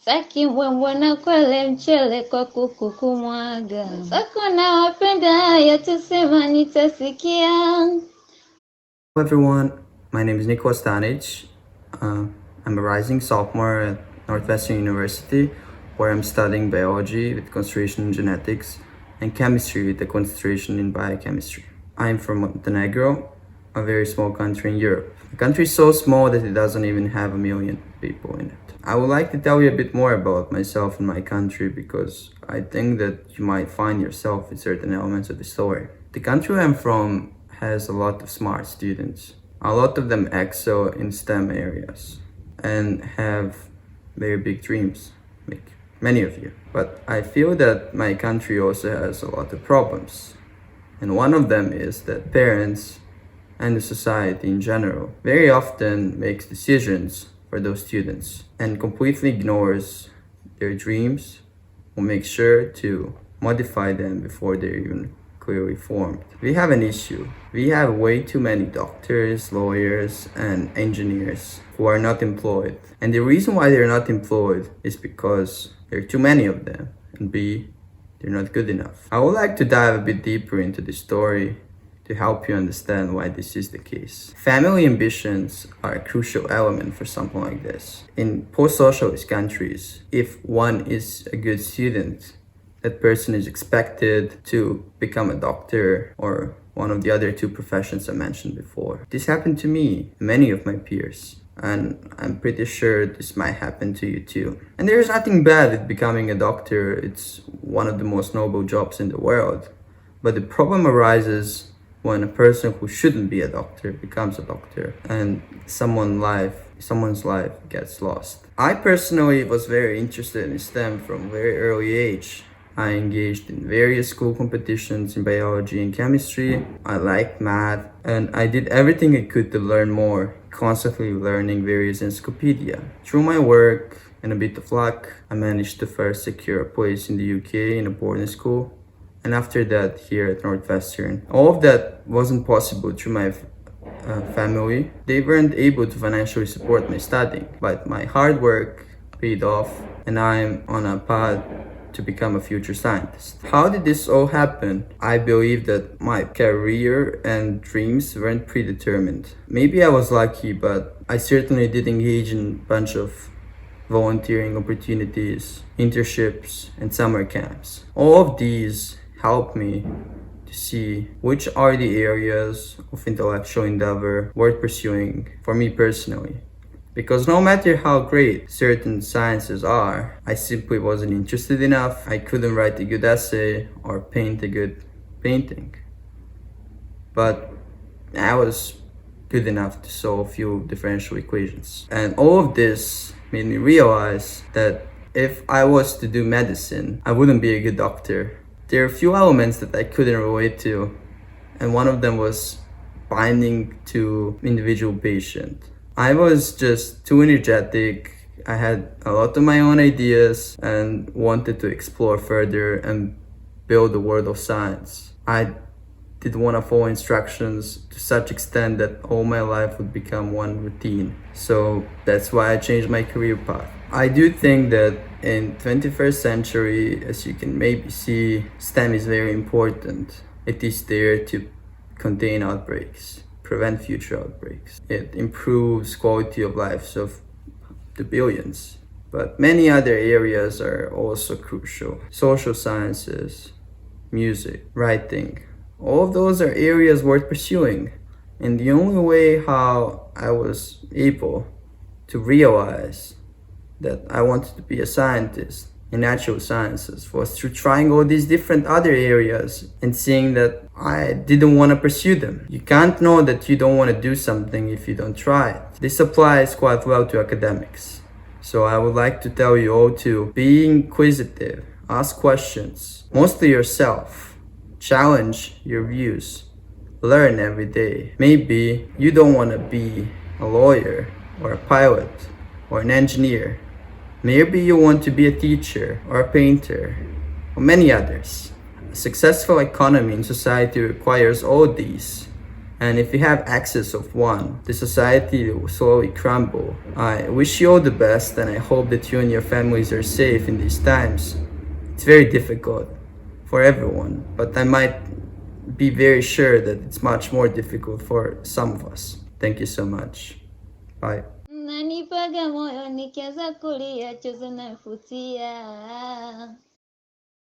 Saki mbwembwana kwele mchele kwa kuku kumwaga. Zako na wapenda yatusema nitasikia. Hello everyone, my name is Nikola Stanic. I'm a rising sophomore at Northwestern University, where I'm studying biology with concentration in genetics and chemistry with a concentration in biochemistry. I'm from Montenegro, a very small country in Europe. The country is so small that it doesn't even have 1 million people in it. I would like to tell you a bit more about myself and my country because I think that you might find yourself in certain elements of the story. The country I'm from has a lot of smart students. A lot of them excel in STEM areas and have very big dreams, like many of you. But I feel that my country also has a lot of problems. And one of them is that parents and the society in general very often makes decisions for those students and completely ignores their dreams or makes sure to modify them before they're even clearly formed. We have an issue. We have way too many doctors, lawyers, and engineers who are not employed. And the reason why they're not employed is because there are too many of them, and B, they're not good enough. I would like to dive a bit deeper into the story to help you understand why this is the case. Family ambitions are a crucial element for something like this. In post-socialist countries, if one is a good student, that person is expected to become a doctor or one of the other two professions I mentioned before. This happened to me, many of my peers, and I'm pretty sure this might happen to you too. And there's nothing bad with becoming a doctor. It's one of the most noble jobs in the world. But the problem arises when a person who shouldn't be a doctor becomes a doctor and someone's life gets lost. I personally was very interested in STEM from a very early age. I engaged in various school competitions in biology and chemistry. I liked math and I did everything I could to learn more, constantly learning various encyclopedia. Through my work and a bit of luck, I managed to first secure a place in the UK in a boarding school. And after that, here at Northwestern. All of that wasn't possible through my family. They weren't able to financially support my studying, but my hard work paid off and I'm on a path to become a future scientist. How did this all happen? I believe that my career and dreams weren't predetermined. Maybe I was lucky, but I certainly did engage in a bunch of volunteering opportunities, internships, and summer camps. All of these helped me to see which are the areas of intellectual endeavor worth pursuing for me personally. Because no matter how great certain sciences are, I simply wasn't interested enough. I couldn't write a good essay or paint a good painting. But I was good enough to solve a few differential equations. And all of this made me realize that if I was to do medicine, I wouldn't be a good doctor. There are a few elements that I couldn't relate to, and one of them was binding to individual patient. I was just too energetic. I had a lot of my own ideas and wanted to explore further and build the world of science. I didn't want to follow instructions to such extent that all my life would become one routine. So that's why I changed my career path. I do think that in 21st century, as you can maybe see, STEM is very important. It is there to contain outbreaks, prevent future outbreaks. It improves quality of lives of the billions. But many other areas are also crucial. Social sciences, music, writing, all of those are areas worth pursuing. And the only way how I was able to realize that I wanted to be a scientist in natural sciences was through trying all these different other areas and seeing that I didn't want to pursue them. You can't know that you don't want to do something if you don't try it. This applies quite well to academics. So I would like to tell you all to be inquisitive, ask questions, mostly yourself, challenge your views, learn every day. Maybe you don't want to be a lawyer or a pilot or an engineer. Maybe you want to be a teacher or a painter or many others. A successful economy and society requires all these. And if you have access of one, the society will slowly crumble. I wish you all the best, and I hope that you and your families are safe in these times. It's very difficult for everyone, but I might be very sure that it's much more difficult for some of us. Thank you so much. Bye. Nanipaga moyo nikianza kulia chozi nafutia.